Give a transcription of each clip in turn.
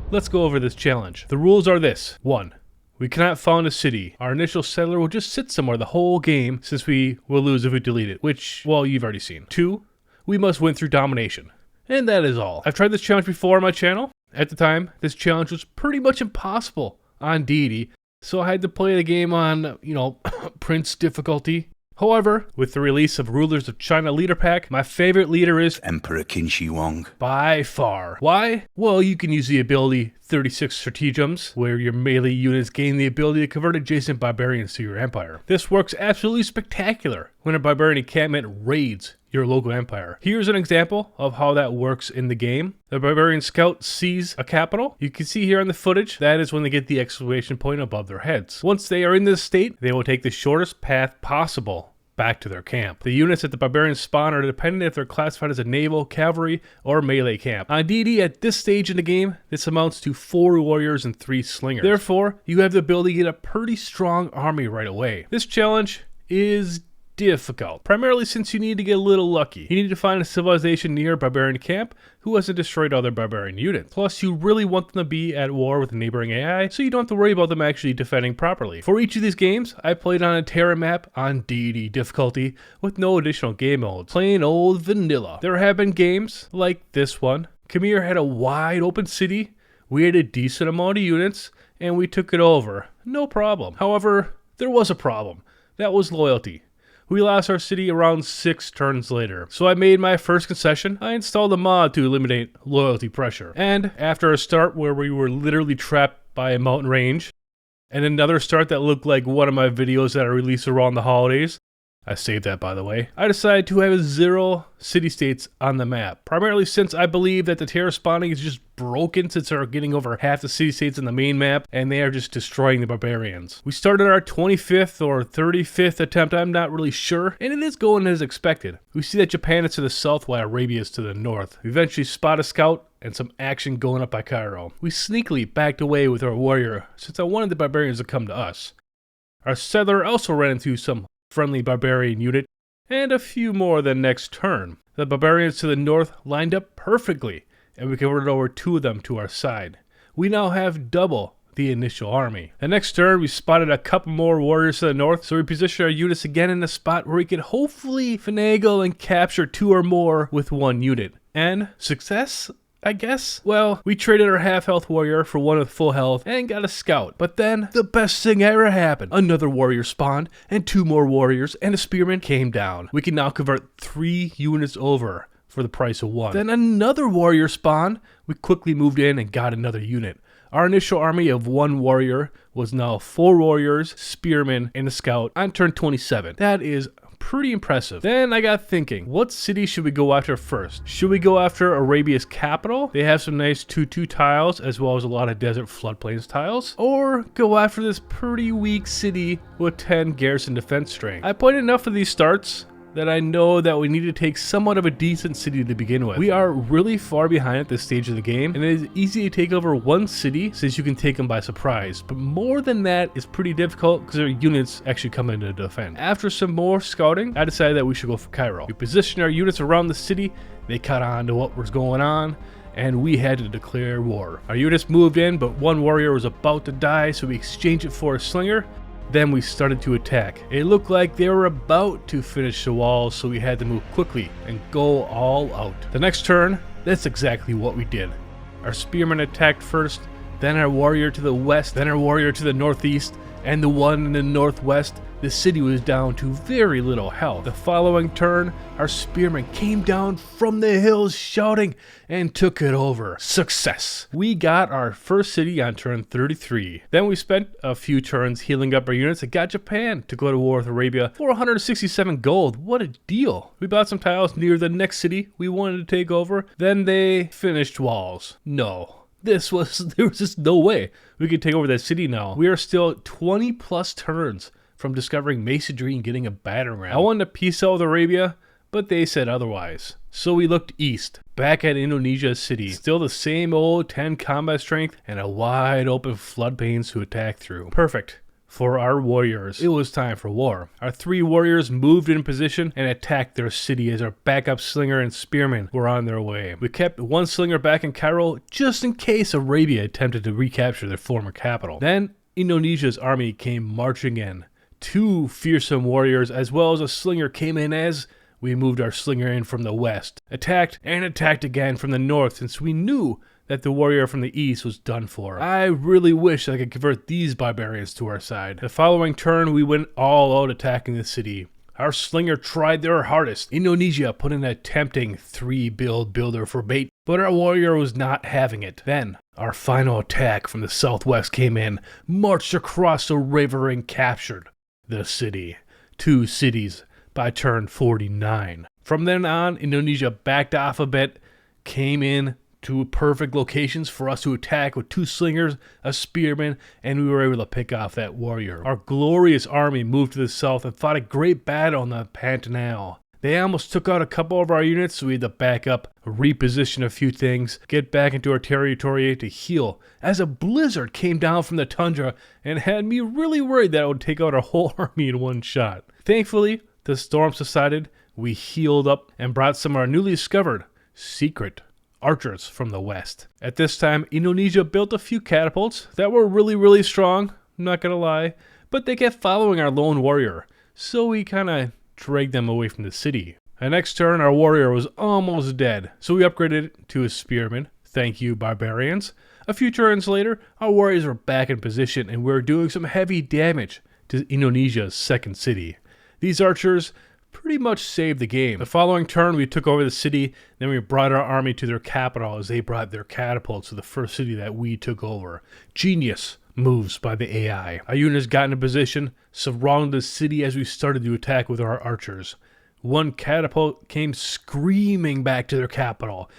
Let's go over this challenge. The rules are this. 1. We cannot found a city. Our initial settler will just sit somewhere the whole game since we will lose if we delete it, which, well, you've already seen. 2. We must win through domination. And that is all. I've tried this challenge before on my channel. At the time, this challenge was pretty much impossible on deity, so I had to play the game on, Prince difficulty. However, with the release of Rulers of China leader pack, my favorite leader is Emperor Qin Shi Huang. By far. Why? Well, you can use the ability 36 Stratagems, where your melee units gain the ability to convert adjacent barbarians to your empire. This works absolutely spectacular when a barbarian encampment raids your local empire. Here's an example of how that works in the game. The barbarian scout sees a capital. You can see here on the footage, that is when they get the exclamation point above their heads. Once they are in this state, they will take the shortest path possible back to their camp. The units at the barbarian spawn are dependent if they're classified as a naval, cavalry, or melee camp. On DD, at this stage in the game, this amounts to 4 warriors and 3 slingers. Therefore, you have the ability to get a pretty strong army right away. This challenge is difficult, primarily since you need to get a little lucky. You need to find a civilization near a barbarian camp who hasn't destroyed other barbarian units. Plus, you really want them to be at war with a neighboring AI, so you don't have to worry about them actually defending properly. For each of these games, I played on a Terra map on DD difficulty with no additional game modes. Plain old vanilla. There have been games like this one. Khmer had a wide open city, we had a decent amount of units, and we took it over. No problem. However, there was a problem. That was loyalty. We lost our city around 6 turns later. So I made my first concession. I installed a mod to eliminate loyalty pressure. And after a start where we were literally trapped by a mountain range, and another start that looked like one of my videos that I released around the holidays, I saved that by the way, I decided to have 0 city-states on the map. Primarily since I believe that the terror spawning is just broken since they're getting over half the city-states on the main map and they are just destroying the barbarians. We started our 25th or 35th attempt, I'm not really sure, and it is going as expected. We see that Japan is to the south while Arabia is to the north. We eventually spot a scout and some action going up by Cairo. We sneakily backed away with our warrior since I wanted the barbarians to come to us. Our settler also ran into some friendly barbarian unit, and a few more the next turn. The barbarians to the north lined up perfectly, and we converted over 2 of them to our side. We now have double the initial army. The next turn, we spotted a couple more warriors to the north, so we positioned our units again in a spot where we could hopefully finagle and capture 2 or more with 1 unit. And success? I guess? Well, we traded our half-health warrior for one with full health and got a scout. But then, the best thing ever happened. Another warrior spawned, and 2 more warriors and a spearman came down. We can now convert 3 units over for the price of 1. Then another warrior spawned. We quickly moved in and got another unit. Our initial army of 1 warrior was now 4 warriors, spearmen, and a scout on turn 27. That is pretty impressive. Then I got thinking, what city should we go after first? Should we go after Arabia's capital? They have some nice 2-2 tiles as well as a lot of desert floodplains tiles. Or go after this pretty weak city with 10 garrison defense strength. I played enough of these starts that I know that we need to take somewhat of a decent city to begin with. We are really far behind at this stage of the game, and it is easy to take over one city since you can take them by surprise, but more than that is pretty difficult because their units actually come in to defend. After some more scouting, I decided that we should go for Cairo. We positioned our units around the city, they caught on to what was going on, and we had to declare war. Our units moved in, but 1 warrior was about to die, so we exchanged it for a slinger. Then we started to attack. It looked like they were about to finish the walls, so we had to move quickly and go all out. The next turn, that's exactly what we did. Our spearmen attacked first, then our warrior to the west, then our warrior to the northeast, and the one in the northwest. The city was down to very little health. The following turn, our spearmen came down from the hills shouting and took it over. Success! We got our first city on turn 33. Then we spent a few turns healing up our units and got Japan to go to war with Arabia for 167 gold. What a deal! We bought some tiles near the next city we wanted to take over. Then they finished walls. No. There was just no way we could take over that city now. We are still 20 plus turns from discovering masonry and getting a battering ram. I wanted to peace out with Arabia, but they said otherwise. So we looked east, back at Indonesia's city. Still the same old 10 combat strength and a wide open floodplains to attack through. Perfect. for our warriors. It was time for war. Our 3 warriors moved in position and attacked their city as our backup slinger and spearmen were on their way. We kept 1 slinger back in Cairo just in case Arabia attempted to recapture their former capital. Then Indonesia's army came marching in. 2 fearsome warriors as well as a slinger came in as we moved our slinger in from the west, attacked and attacked again from the north since we knew that the warrior from the east was done for. I really wish I could convert these barbarians to our side. The following turn, we went all out attacking the city. Our slinger tried their hardest. Indonesia put in a tempting 3-build builder for bait, but our warrior was not having it. Then, our final attack from the southwest came in, marched across the river and captured the city. 2 cities by turn 49. From then on, Indonesia backed off a bit, came in to perfect locations for us to attack with 2 slingers, a spearman, and we were able to pick off that warrior. Our glorious army moved to the south and fought a great battle on the Pantanal. They almost took out a couple of our units, so we had to back up, reposition a few things, get back into our territory to heal, as a blizzard came down from the tundra and had me really worried that it would take out our whole army in one shot. Thankfully, the storm subsided, we healed up, and brought some of our newly discovered secret archers from the west. At this time, Indonesia built a few catapults that were really strong, not gonna lie, but they kept following our lone warrior, so we kinda dragged them away from the city. The next turn, our warrior was almost dead, so we upgraded it to a spearman. Thank you, barbarians. A few turns later, our warriors were back in position and we were doing some heavy damage to Indonesia's second city. These archers pretty much saved the game. The following turn, we took over the city, then we brought our army to their capital as they brought their catapults to the first city that we took over. Genius moves by the AI. Our units got into position, surrounded the city as we started to attack with our archers. 1 catapult came screaming back to their capital,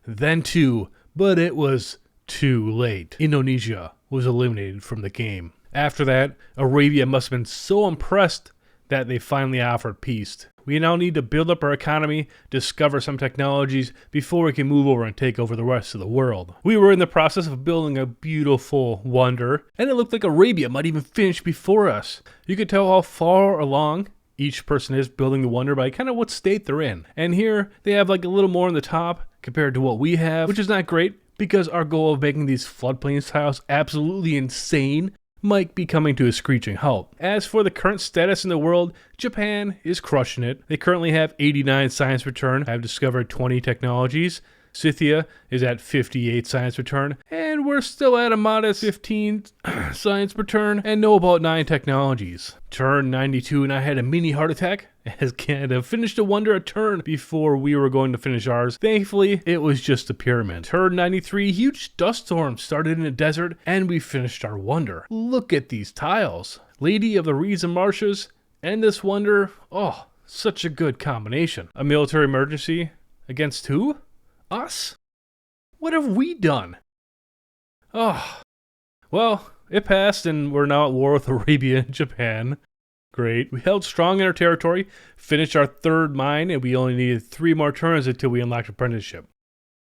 then 2, but it was too late. Indonesia was eliminated from the game. After that, Arabia must have been so impressed that they finally offered peace. We now need to build up our economy, discover some technologies before we can move over and take over the rest of the world. We were in the process of building a beautiful wonder, and it looked like Arabia might even finish before us. You could tell how far along each person is building the wonder by kind of what state they're in. And here, they have like a little more on the top compared to what we have, which is not great because our goal of making these floodplain tiles absolutely insane might be coming to a screeching halt. As for the current status in the world, Japan is crushing it. They currently have 89 science per turn, have discovered 20 technologies. Scythia is at 58 science per turn, and we're still at a modest 15 science per turn and know about 9 technologies. Turn 92 and I had a mini heart attack as Canada finished a wonder a turn before we were going to finish ours. Thankfully, it was just a pyramid. Turn 93, huge dust storm started in the desert and we finished our wonder. Look at these tiles. Lady of the Reeds and Marshes and this wonder, oh, such a good combination. A military emergency against who? Us? What have we done? Oh, well, it passed and we're now at war with Arabia and Japan. Great. We held strong in our territory, finished our 3rd mine, and we only needed 3 more turns until we unlocked apprenticeship.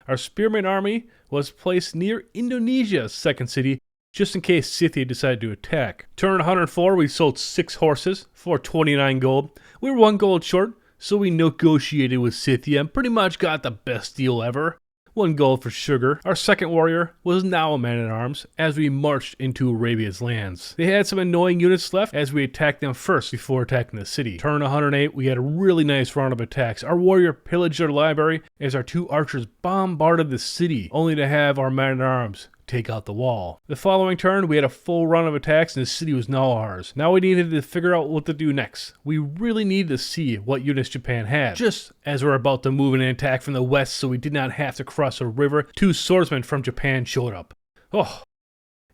Our spearman army was placed near Indonesia's 2nd city, just in case Scythia decided to attack. Turn 104, we sold 6 horses for 29 gold. We were 1 gold short, so we negotiated with Scythia and pretty much got the best deal ever. 1 gold for sugar. Our second warrior was now a man-at-arms as we marched into Arabia's lands. They had some annoying units left as we attacked them first before attacking the city. Turn 108, we had a really nice round of attacks. Our warrior pillaged our library as our 2 archers bombarded the city, only to have our man-at-arms take out the wall. The following turn, we had a full run of attacks and the city was now ours. Now we needed to figure out what to do next. We really needed to see what units Japan had. Just as we're about to move in an attack from the west so we did not have to cross a river, 2 swordsmen from Japan showed up. Oh,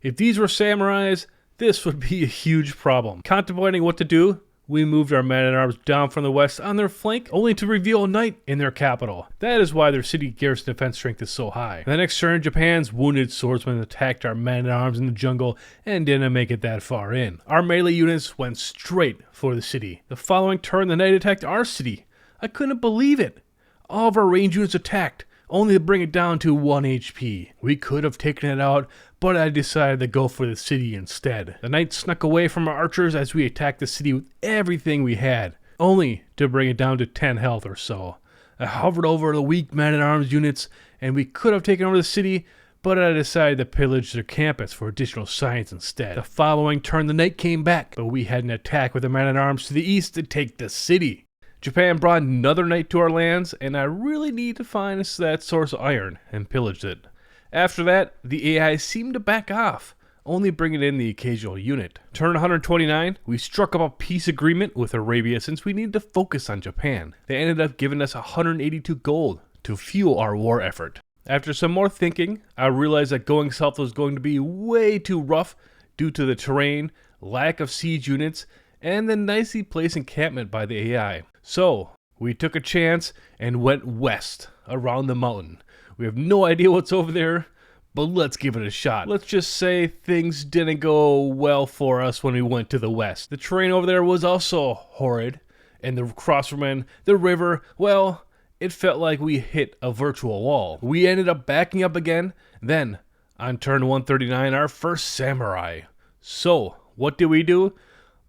if these were samurais, this would be a huge problem. Contemplating what to do, we moved our men-at-arms down from the west on their flank, only to reveal a knight in their capital. That is why their city garrison defense strength is so high. The next turn, Japan's wounded swordsmen attacked our men-at-arms in the jungle and didn't make it that far in. Our melee units went straight for the city. The following turn, the knight attacked our city. I couldn't believe it. All of our range units attacked, only to bring it down to 1 HP. We could have taken it out, but I decided to go for the city instead. The knights snuck away from our archers as we attacked the city with everything we had, only to bring it down to 10 health or so. I hovered over the weak man-at-arms units, and we could have taken over the city, but I decided to pillage their campus for additional science instead. The following turn, the knight came back, but we had an attack with the man-at-arms to the east to take the city. Japan brought another knight to our lands, and I really need to find that source of iron, and pillaged it. After that, the AI seemed to back off, only bringing in the occasional unit. Turn 129, we struck up a peace agreement with Arabia since we needed to focus on Japan. They ended up giving us 182 gold to fuel our war effort. After some more thinking, I realized that going south was going to be way too rough due to the terrain, lack of siege units, and the nicely placed encampment by the AI. So, we took a chance and went west, around the mountain. We have no idea what's over there, but let's give it a shot. Let's just say things didn't go well for us when we went to the west. The terrain over there was also horrid, and the crossroads, the river, well, it felt like we hit a virtual wall. We ended up backing up again. Then, on turn 139, our first samurai. So, what did we do?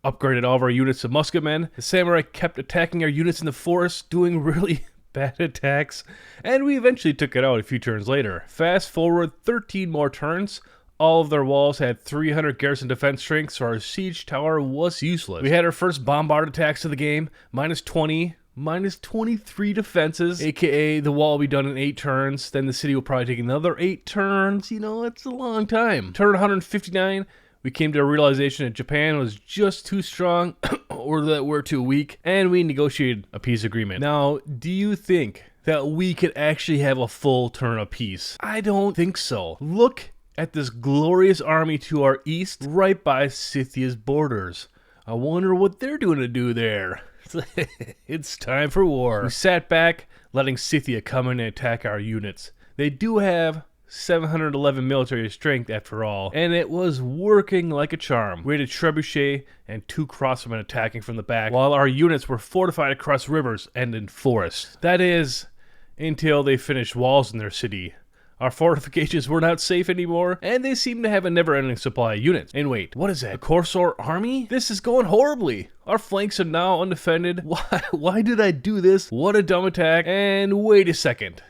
Upgraded all of our units to musketmen. The samurai kept attacking our units in the forest, doing really bad attacks, and we eventually took it out a few turns later. Fast forward 13 more turns. All of their walls had 300 garrison defense strength, so our siege tower was useless. We had our first bombard attacks of the game, minus 20, minus 23 defenses, aka the wall will be done in 8 turns, then the city will probably take another 8 turns, it's a long time. Turn 159, we came to a realization that Japan was just too strong, or that we're too weak, and we negotiated a peace agreement. Now, do you think that we could actually have a full turn of peace? I don't think so. Look at this glorious army to our east, right by Scythia's borders. I wonder what they're doing to do there. It's time for war. We sat back, letting Scythia come in and attack our units. They do have 711 military strength after all, and it was working like a charm. We had a trebuchet and 2 crossbowmen attacking from the back, while our units were fortified across rivers and in forests. That is, until they finished walls in their city. Our fortifications were not safe anymore, and they seemed to have a never-ending supply of units. And wait, what is that? A Corsair army? This is going horribly. Our flanks are now undefended. Why did I do this? What a dumb attack. And wait a second.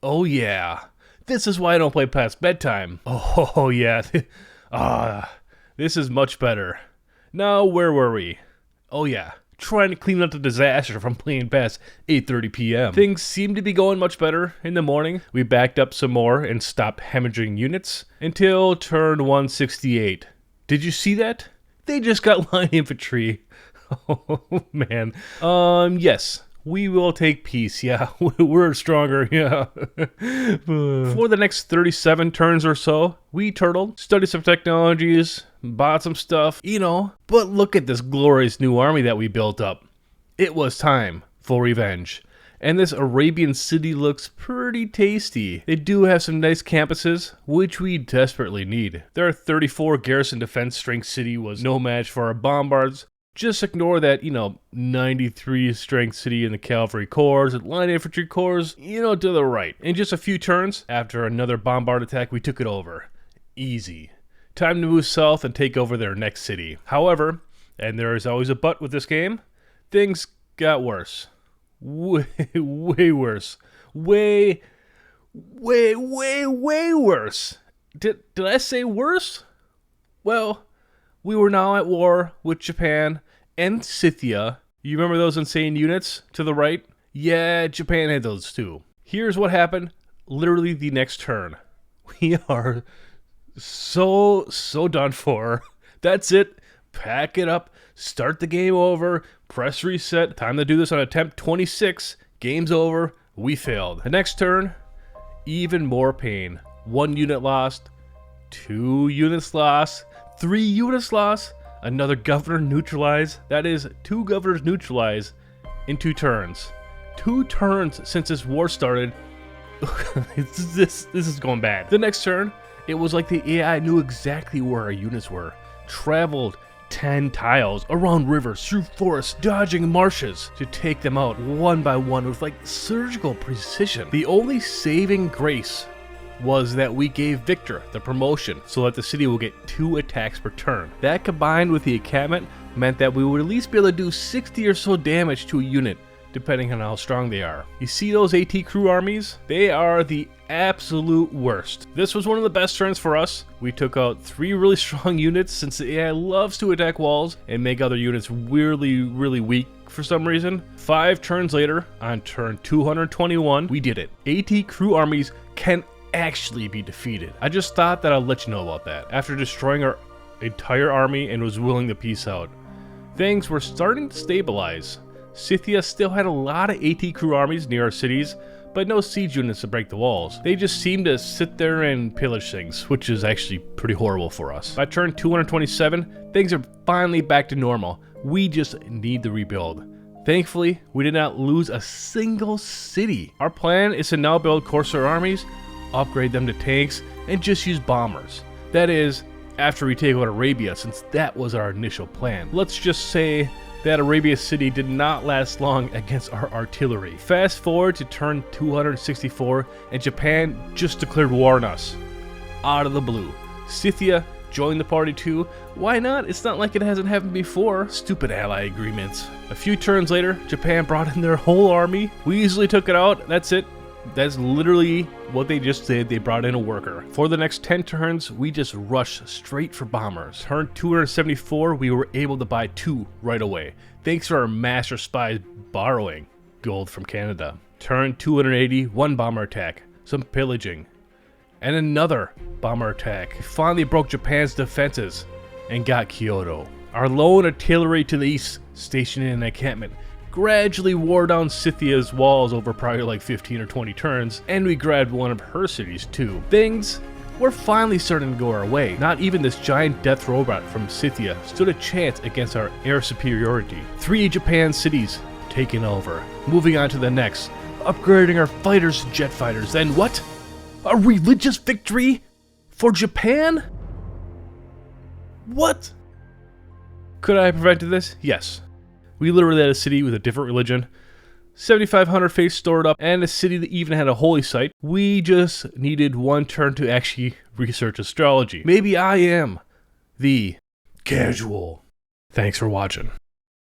Oh yeah. This is why I don't play past bedtime. Oh yeah. This is much better. Now, where were we? Oh yeah. Trying to clean up the disaster from playing past 8:30 p.m. Things seemed to be going much better in the morning. We backed up some more and stopped hemorrhaging units until turn 168. Did you see that? They just got line infantry. Oh man. Yes. We will take peace, yeah. We're stronger, yeah. For the next 37 turns or so, we turtled, studied some technologies, bought some stuff, But look at this glorious new army that we built up. It was time for revenge. And this Arabian city looks pretty tasty. They do have some nice campuses, which we desperately need. Their 34 garrison defense strength city was no match for our bombards. Just ignore that, 93 strength city in the cavalry corps, line infantry corps, to the right. In just a few turns, after another bombard attack, we took it over. Easy. Time to move south and take over their next city. However, and there is always a but with this game, things got worse. Way worse. Way worse. Did I say worse? Well, we were now at war with Japan and Scythia. You remember those insane units to the right? Yeah, Japan had those too. Here's what happened literally the next turn. We are so done for. That's it. Pack it up. Start the game over. Press reset. Time to do this on attempt 26. Game's over. We failed. The next turn, even more pain. 1 unit lost. 2 units lost. 3 units lost, another governor neutralized. That is 2 governors neutralized in 2 turns. 2 turns since this war started. This is going bad. The next turn, it was like the AI knew exactly where our units were. Traveled 10 tiles around rivers, through forests, dodging marshes to take them out one by one with like surgical precision. The only saving grace was that we gave Victor the promotion so that the city will get 2 attacks per turn. That combined with the encampment meant that we would at least be able to do 60 or so damage to a unit, depending on how strong they are. You see those AT crew armies? They are the absolute worst. This was one of the best turns for us. We took out 3 really strong units since the AI loves to attack walls and make other units really weak for some reason. 5 turns later, on turn 221, we did it. AT crew armies can actually be defeated. I just thought that I'd let you know about that. After destroying our entire army and was willing to peace out, things were starting to stabilize. Scythia still had a lot of AT crew armies near our cities, but no siege units to break the walls. They just seemed to sit there and pillage things, which is actually pretty horrible for us. By turn 227, things are finally back to normal. We just need to rebuild. Thankfully, we did not lose a single city. Our plan is to now build Corsair armies, upgrade them to tanks, and just use bombers. That is, after we take out Arabia, since that was our initial plan. Let's just say that Arabia City did not last long against our artillery. Fast forward to turn 264, and Japan just declared war on us. Out of the blue. Scythia joined the party too. Why not? It's not like it hasn't happened before. Stupid ally agreements. A few turns later, Japan brought in their whole army. We easily took it out. That's it. That's literally what they just did. They brought in a worker. For the next 10 turns, we just rushed straight for bombers. Turn 274, we were able to buy 2 right away, thanks to our master spies borrowing gold from Canada. Turn 280, 1 bomber attack, some pillaging, and another bomber attack. We finally broke Japan's defenses and got Kyoto. Our lone artillery to the east, stationed in an encampment, gradually wore down Scythia's walls over probably like 15 or 20 turns, and we grabbed one of her cities too. Things were finally starting to go our way. Not even this giant death robot from Scythia stood a chance against our air superiority. 3 Japan cities taken over. Moving on to the next, upgrading our fighters to jet fighters. Then what? A religious victory for Japan? What? Could I have prevented this? Yes. We literally had a city with a different religion, 7,500 faith stored up, and a city that even had a holy site. We just needed 1 turn to actually research astrology. Maybe I am the casual. Thanks for watching.